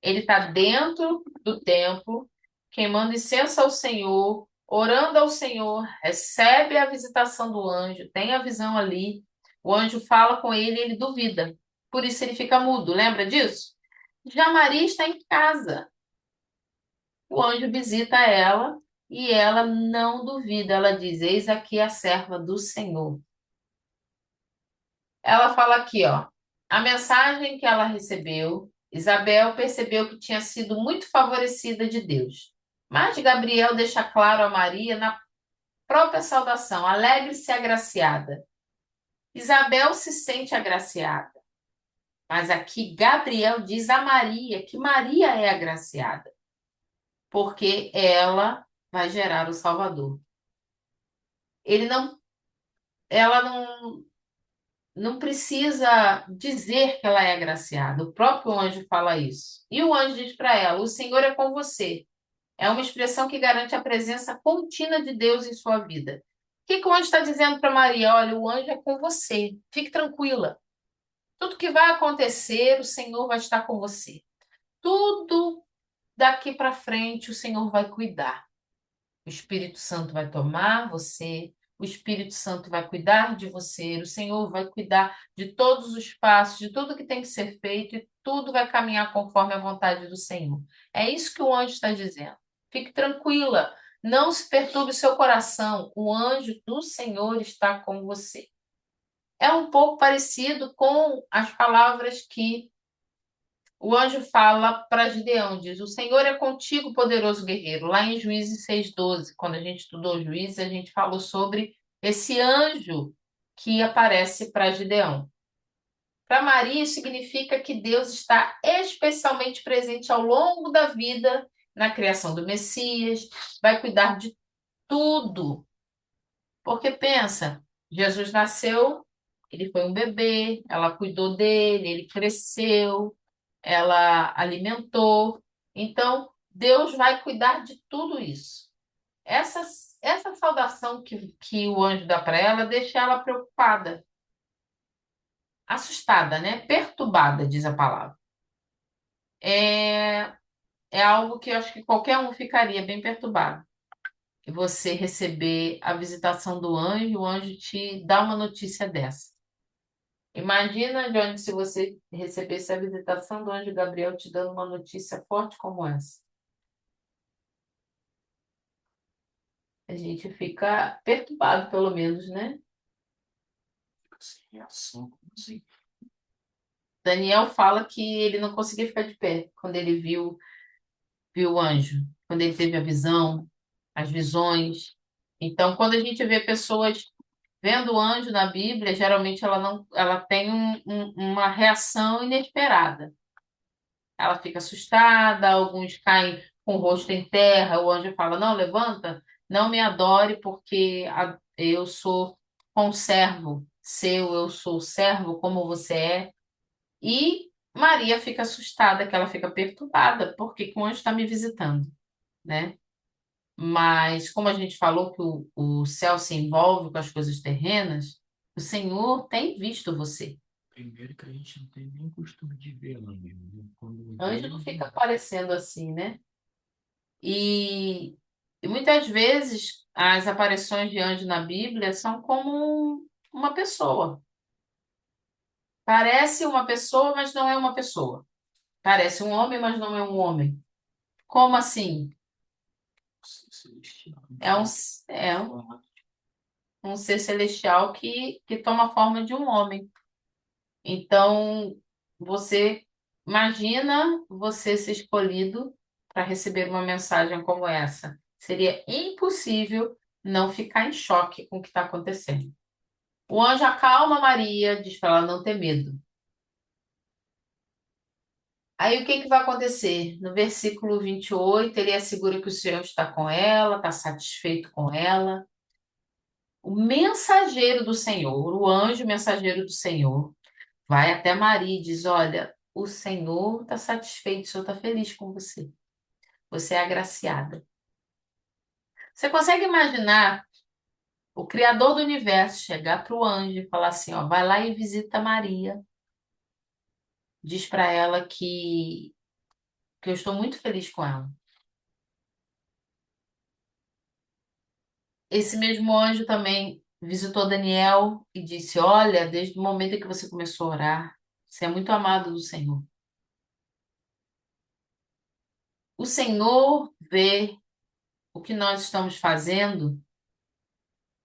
Ele está dentro do templo, queimando incenso ao Senhor, orando ao Senhor, recebe a visitação do anjo, tem a visão ali. O anjo fala com ele e ele duvida. Por isso ele fica mudo. Lembra disso? Já Maria está em casa. O anjo visita ela e ela não duvida. Ela diz: Eis aqui a serva do Senhor. Ela fala aqui, ó, a mensagem que ela recebeu, Isabel percebeu que tinha sido muito favorecida de Deus. Mas Gabriel deixa claro a Maria na própria saudação: alegre-se, agraciada. Isabel se sente agraciada, mas aqui Gabriel diz a Maria que Maria é agraciada, porque ela vai gerar o Salvador. Ele não, ela não precisa dizer que ela é agraciada. O próprio anjo fala isso. E o anjo diz para ela: O Senhor é com você. É uma expressão que garante a presença contínua de Deus em sua vida. O que o anjo está dizendo para Maria? Olha, o anjo é com você. Fique tranquila. Tudo que vai acontecer, o Senhor vai estar com você. Tudo daqui para frente, o Senhor vai cuidar. O Espírito Santo vai tomar você, o Espírito Santo vai cuidar de você, o Senhor vai cuidar de todos os passos, de tudo que tem que ser feito e tudo vai caminhar conforme a vontade do Senhor. É isso que o anjo está dizendo. Fique tranquila, não se perturbe o seu coração, o anjo do Senhor está com você. É um pouco parecido com as palavras que o anjo fala para Gideão, diz: O Senhor é contigo, poderoso guerreiro. Lá em Juízes 6:12, quando a gente estudou Juízes, a gente falou sobre esse anjo que aparece para Gideão. Para Maria, isso significa que Deus está especialmente presente ao longo da vida, na criação do Messias, vai cuidar de tudo. Porque pensa, Jesus nasceu, ele foi um bebê, ela cuidou dele, ele cresceu, ela alimentou. Então, Deus vai cuidar de tudo isso. Essa, essa saudação que o anjo dá para ela deixa ela preocupada, assustada, né? Perturbada, diz a palavra. É, é algo que eu acho que qualquer um ficaria bem perturbado. E você receber a visitação do anjo, o anjo te dá uma notícia dessa. Imagina, Johnny, se você recebesse a visitação do anjo Gabriel te dando uma notícia forte como essa. A gente fica perturbado, pelo menos, né? Sem reação, como assim? Daniel fala que ele não conseguia ficar de pé quando ele viu o anjo, quando ele teve a visão, as visões. Então, quando a gente vê pessoas vendo o anjo na Bíblia, geralmente ela não, ela tem uma reação inesperada. Ela fica assustada, alguns caem com o rosto em terra, o anjo fala: Não, levanta, não me adore, porque eu sou conservo seu, eu sou servo como você é. E Maria fica assustada, que ela fica perturbada, porque que o anjo está me visitando, né? Mas como a gente falou que o céu se envolve com as coisas terrenas, o Senhor tem visto você. Primeiro que a gente não tem nem costume de ver lá mesmo, né? Quando Anjo não vê, fica aparecendo assim, né? E muitas vezes as aparições de anjo na Bíblia são como uma pessoa. Parece uma pessoa, mas não é uma pessoa. Parece um homem, mas não é um homem. Como assim? celestial, não É um, sei é um falar. um ser celestial que toma a forma de um homem. Então, você imagina você ser escolhido para receber uma mensagem como essa. Seria impossível não ficar em choque com o que está acontecendo. O anjo acalma Maria, diz para ela não ter medo. Aí o que que vai acontecer? No versículo 28, ele assegura que o Senhor está com ela, está satisfeito com ela. O mensageiro do Senhor, o anjo mensageiro do Senhor, vai até Maria e diz: Olha, o Senhor está satisfeito, o Senhor está feliz com você. Você é agraciada. Você consegue imaginar o Criador do universo chegar para o anjo e falar assim, ó, vai lá e visita Maria, diz para ela que eu estou muito feliz com ela. Esse mesmo anjo também visitou Daniel e disse, olha, desde o momento em que você começou a orar, você é muito amado do Senhor. O Senhor vê o que nós estamos fazendo,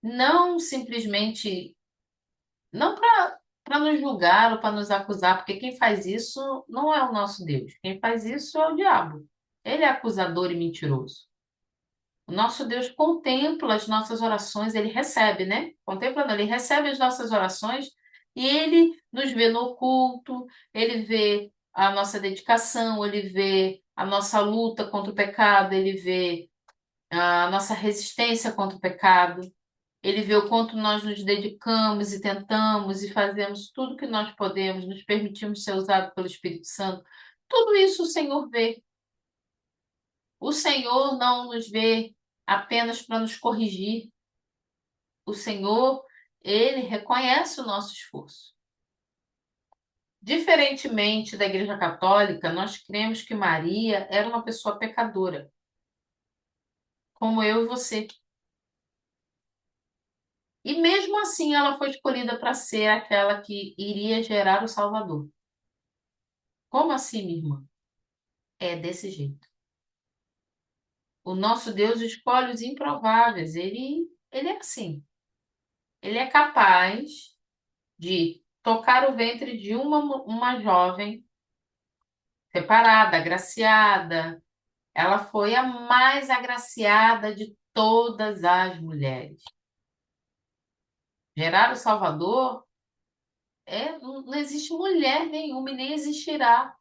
não simplesmente, não para nos julgar ou para nos acusar, porque quem faz isso não é o nosso Deus. Quem faz isso é o diabo. Ele é acusador e mentiroso. O nosso Deus contempla as nossas orações, ele recebe, né? Contempla, não, ele recebe as nossas orações e ele nos vê no oculto, ele vê a nossa dedicação, ele vê a nossa luta contra o pecado, ele vê a nossa resistência contra o pecado. Ele vê o quanto nós nos dedicamos e tentamos e fazemos tudo que nós podemos, nos permitimos ser usados pelo Espírito Santo. Tudo isso o Senhor vê. O Senhor não nos vê apenas para nos corrigir. O Senhor, ele reconhece o nosso esforço. Diferentemente da Igreja Católica, nós cremos que Maria era uma pessoa pecadora, como eu e você. E mesmo assim, ela foi escolhida para ser aquela que iria gerar o Salvador. Como assim, minha irmã? É desse jeito. O nosso Deus escolhe os improváveis. Ele é assim. Ele é capaz de tocar o ventre de uma jovem separada, agraciada. Ela foi a mais agraciada de todas as mulheres. Gerar o Salvador não existe mulher nenhuma e nem existirá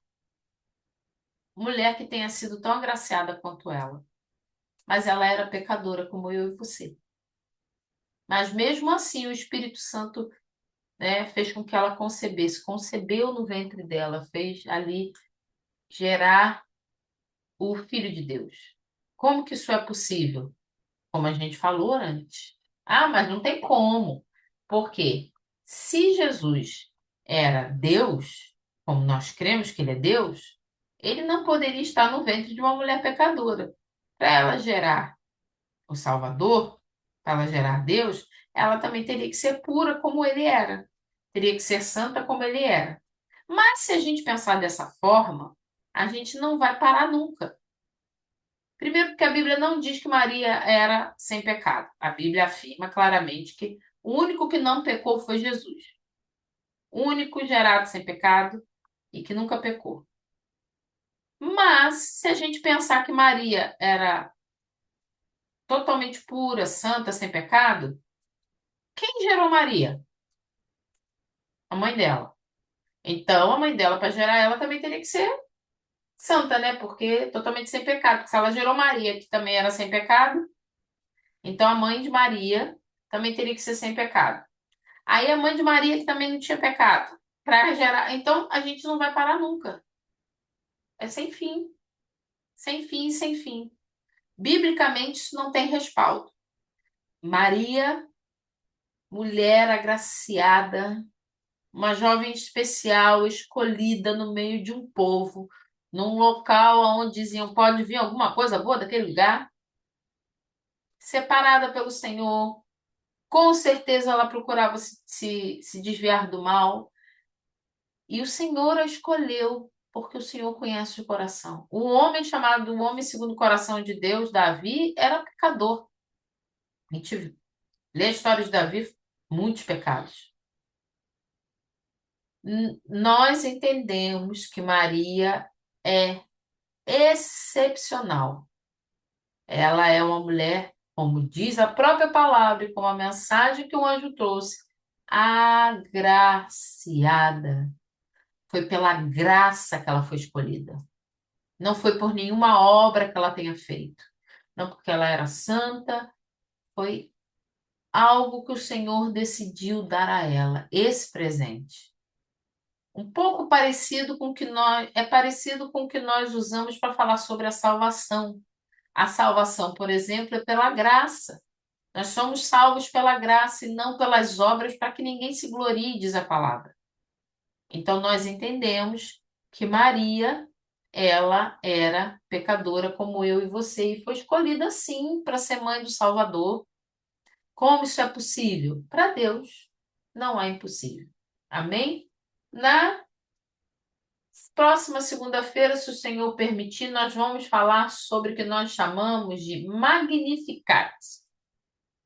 mulher que tenha sido tão agraciada quanto ela. Mas ela era pecadora como eu e você. Mas mesmo assim, o Espírito Santo, né, fez com que ela concebesse, concebeu no ventre dela, fez ali gerar o Filho de Deus. Como que isso é possível? Como a gente falou antes. Ah, mas não tem como. Por quê? Se Jesus era Deus, como nós cremos que ele é Deus, ele não poderia estar no ventre de uma mulher pecadora. Para ela gerar o Salvador, para ela gerar Deus, ela também teria que ser pura como ele era. Teria que ser santa como ele era. Mas se a gente pensar dessa forma, a gente não vai parar nunca. Primeiro, porque a Bíblia não diz que Maria era sem pecado. A Bíblia afirma claramente que o único que não pecou foi Jesus. O único gerado sem pecado e que nunca pecou. Mas, se a gente pensar que Maria era totalmente pura, santa, sem pecado, quem gerou Maria? A mãe dela. Então, a mãe dela, para gerar ela, também teria que ser santa, né? Porque totalmente sem pecado. Porque se ela gerou Maria, que também era sem pecado, então a mãe de Maria também teria que ser sem pecado. Aí a mãe de Maria, que também não tinha pecado, para gerar. Então, a gente não vai parar nunca. É sem fim, sem fim, sem fim. Biblicamente, isso não tem respaldo. Maria, mulher agraciada, uma jovem especial, escolhida no meio de um povo, num local onde diziam: pode vir alguma coisa boa daquele lugar, separada pelo Senhor. Com certeza ela procurava se desviar do mal. E o Senhor a escolheu, porque o Senhor conhece o coração. O homem chamado o homem segundo o coração de Deus, Davi, era pecador. A gente lê a história de Davi, muitos pecados. Nós entendemos que Maria é excepcional. Ela é uma mulher, como diz a própria palavra e como a mensagem que o anjo trouxe, agraciada. Foi pela graça que ela foi escolhida. Não foi por nenhuma obra que ela tenha feito. Não porque ela era santa, foi algo que o Senhor decidiu dar a ela, esse presente. Um pouco parecido com o que nós, é parecido com o que nós usamos para falar sobre a salvação. A salvação, por exemplo, é pela graça. Nós somos salvos pela graça e não pelas obras para que ninguém se glorie, diz a palavra. Então nós entendemos que Maria, ela era pecadora como eu e você e foi escolhida sim para ser mãe do Salvador. Como isso é possível? Para Deus não é impossível. Amém? Na próxima segunda-feira, se o Senhor permitir, nós vamos falar sobre o que nós chamamos de Magnificat.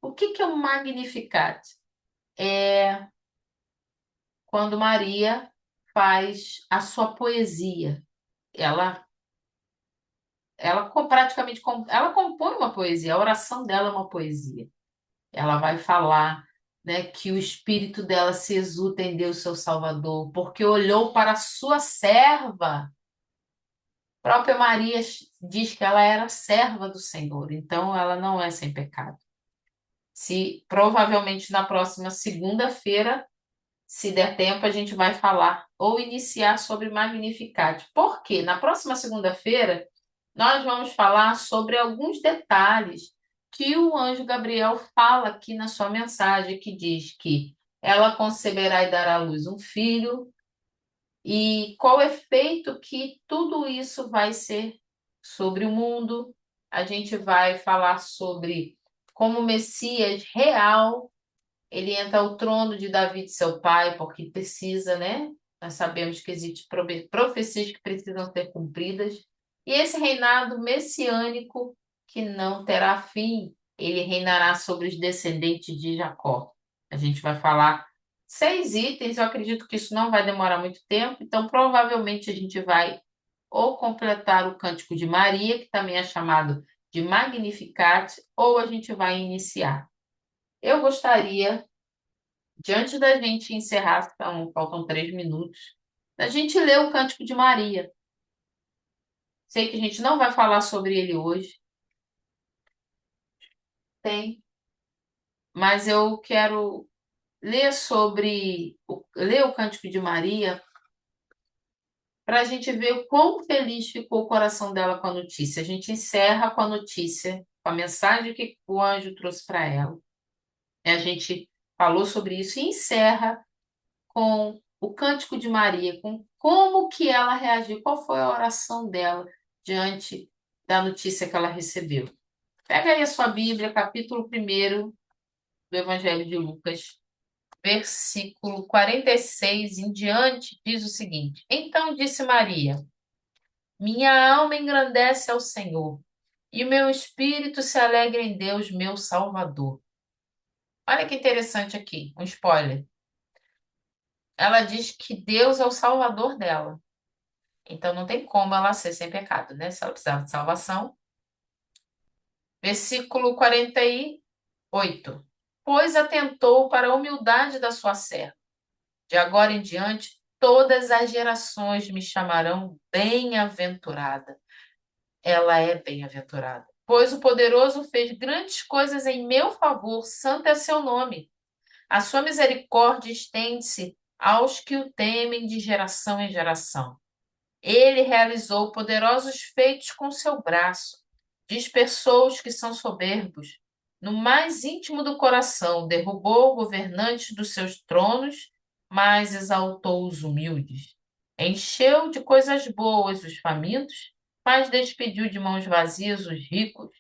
O que é o Magnificat? É quando Maria faz a sua poesia. Ela, ela compõe uma poesia, a oração dela é uma poesia. Ela vai falar, né, que o espírito dela se exulta em Deus, seu Salvador, porque olhou para a sua serva. A própria Maria diz que ela era serva do Senhor, então ela não é sem pecado. Se provavelmente na próxima segunda-feira, se der tempo, a gente vai falar ou iniciar sobre Magnificat. Por quê? Na próxima segunda-feira, nós vamos falar sobre alguns detalhes que o anjo Gabriel fala aqui na sua mensagem, que diz que ela conceberá e dará à luz um filho, e qual efeito que tudo isso vai ser sobre o mundo. A gente vai falar sobre como o Messias real ele entra ao trono de Davi, seu pai, porque precisa, né? Nós sabemos que existem profecias que precisam ser cumpridas. E esse reinado messiânico que não terá fim, ele reinará sobre os descendentes de Jacó. A gente vai falar 6 itens, eu acredito que isso não vai demorar muito tempo, então provavelmente a gente vai ou completar o Cântico de Maria, que também é chamado de Magnificat, ou a gente vai iniciar. Eu gostaria diante da gente encerrar, faltam 3 minutos, da gente ler o Cântico de Maria. Sei que a gente não vai falar sobre ele hoje, tem, mas eu quero ler o Cântico de Maria para a gente ver o quão feliz ficou o coração dela com a notícia. A gente encerra com a notícia, com a mensagem que o anjo trouxe para ela. A gente falou sobre isso e encerra com o Cântico de Maria, com como que ela reagiu, qual foi a oração dela diante da notícia que ela recebeu. Pega aí a sua Bíblia, capítulo 1 do Evangelho de Lucas, versículo 46 em diante, diz o seguinte: Então disse Maria: Minha alma engrandece ao Senhor, e o meu espírito se alegra em Deus, meu Salvador. Olha que interessante aqui, um spoiler. Ela diz que Deus é o Salvador dela. Então não tem como ela ser sem pecado, né? Se ela precisava de salvação. Versículo 48. Pois atentou para a humildade da sua serva. De agora em diante, todas as gerações me chamarão bem-aventurada. Ela é bem-aventurada. Pois o poderoso fez grandes coisas em meu favor, santo é seu nome. A sua misericórdia estende-se aos que o temem de geração em geração. Ele realizou poderosos feitos com seu braço, dispersou os que são soberbos. No mais íntimo do coração, derrubou governantes dos seus tronos, mas exaltou os humildes. Encheu de coisas boas os famintos, mas despediu de mãos vazias os ricos.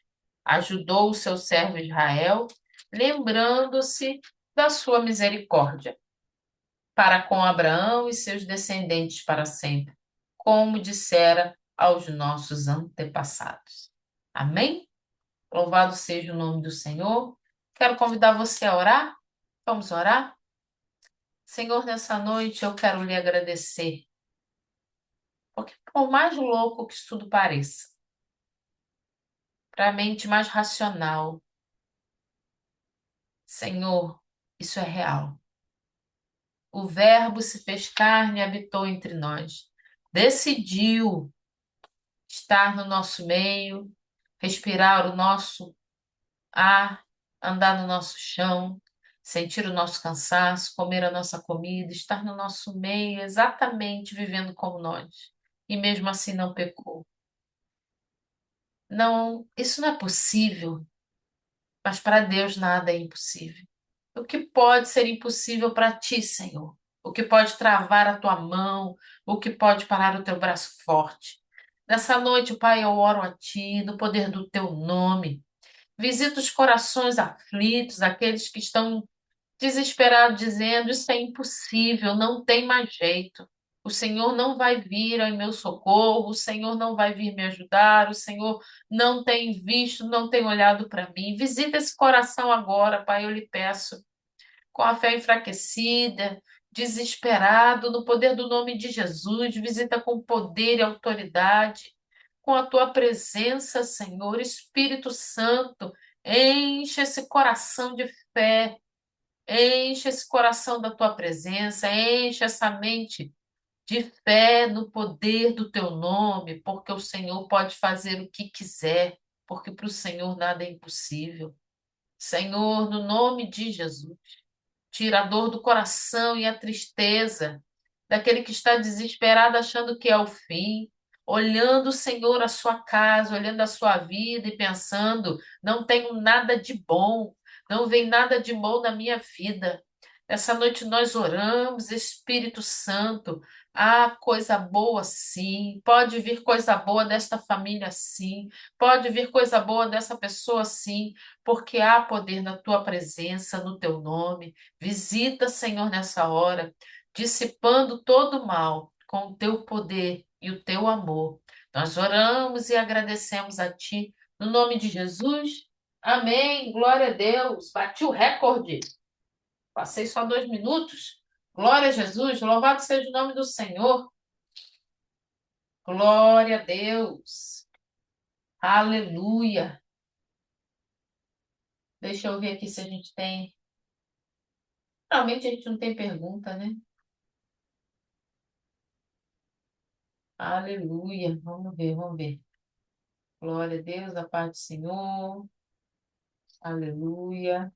Ajudou o seu servo Israel, lembrando-se da sua misericórdia para com Abraão e seus descendentes para sempre, como dissera aos nossos antepassados. Amém? Louvado seja o nome do Senhor. Quero convidar você a orar. Vamos orar? Senhor, nessa noite eu quero lhe agradecer, porque por mais louco que isso tudo pareça, para a mente mais racional, Senhor, isso é real. O Verbo se fez carne e habitou entre nós. Decidiu estar no nosso meio, respirar o nosso ar, andar no nosso chão, sentir o nosso cansaço, comer a nossa comida, estar no nosso meio, exatamente vivendo como nós. E mesmo assim não pecou. Não, isso não é possível, mas para Deus nada é impossível. O que pode ser impossível para ti, Senhor? O que pode travar a tua mão? O que pode parar o teu braço forte? Nessa noite, Pai, eu oro a ti, no poder do teu nome. Visita os corações aflitos, aqueles que estão desesperados, dizendo: Isso é impossível, não tem mais jeito. O Senhor não vai vir em meu socorro, o Senhor não vai vir me ajudar, o Senhor não tem visto, não tem olhado para mim. Visita esse coração agora, Pai, eu lhe peço, com a fé enfraquecida, desesperado, no poder do nome de Jesus, visita com poder e autoridade, com a tua presença, Senhor, Espírito Santo, enche esse coração de fé. Enche esse coração da tua presença, enche essa mente de fé no poder do teu nome, porque o Senhor pode fazer o que quiser, porque para o Senhor nada é impossível. Senhor, no nome de Jesus, tira a dor do coração e a tristeza daquele que está desesperado achando que é o fim, olhando, Senhor, a sua casa, olhando a sua vida e pensando: não tenho nada de bom, não vem nada de bom na minha vida. Essa noite nós oramos, Espírito Santo. Ah, coisa boa sim. Pode vir coisa boa desta família sim. Pode vir coisa boa dessa pessoa sim, porque há poder na tua presença, no teu nome. Visita, Senhor, nessa hora, dissipando todo o mal com o teu poder e o teu amor. Nós oramos e agradecemos a ti, no nome de Jesus. Amém. Glória a Deus. Bati o recorde. Passei só 2 minutos. Glória a Jesus. Louvado seja o nome do Senhor. Glória a Deus. Aleluia. Deixa eu ver aqui se a gente tem. Realmente a gente não tem pergunta, né? Aleluia. Vamos ver, vamos ver. Glória a Deus, a paz do Senhor. Aleluia.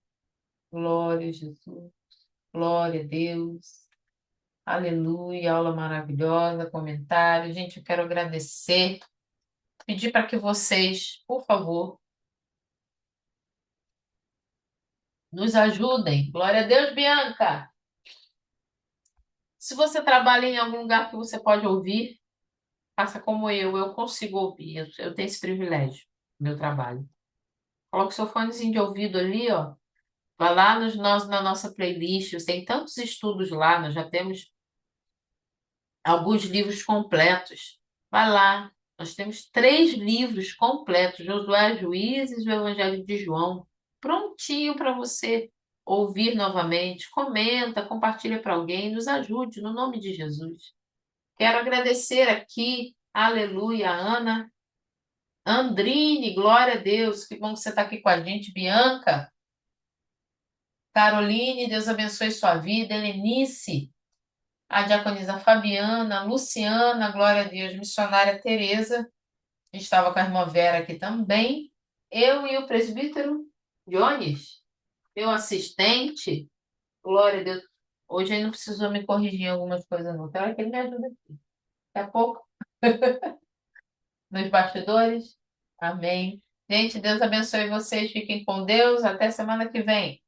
Glória a Jesus. Glória a Deus. Aleluia. Aula maravilhosa, comentário. Gente, eu quero agradecer. Pedir para que vocês, por favor, nos ajudem. Glória a Deus, Bianca. Se você trabalha em algum lugar que você pode ouvir, faça como eu consigo ouvir. Eu tenho esse privilégio no meu trabalho. Coloque seu fonezinho de ouvido ali, ó. Vai lá na nossa playlist, tem tantos estudos lá, nós já temos alguns livros completos. Vai lá, nós temos 3 livros completos, Josué, Juízes e o Evangelho de João, prontinho para você ouvir novamente. Comenta, compartilha para alguém, nos ajude, no nome de Jesus. Quero agradecer aqui, aleluia, Ana, Andrine, glória a Deus, que bom que você está aqui com a gente, Bianca, Caroline, Deus abençoe sua vida, Helenice, a diaconisa Fabiana, Luciana, glória a Deus, missionária Tereza, estava com a irmã Vera aqui também, eu e o presbítero Jones, meu assistente, glória a Deus. Hoje ele não precisou me corrigir em algumas coisas, não. Quero que ele me ajude aqui. Daqui a pouco, nos bastidores. Amém. Gente, Deus abençoe vocês. Fiquem com Deus. Até semana que vem.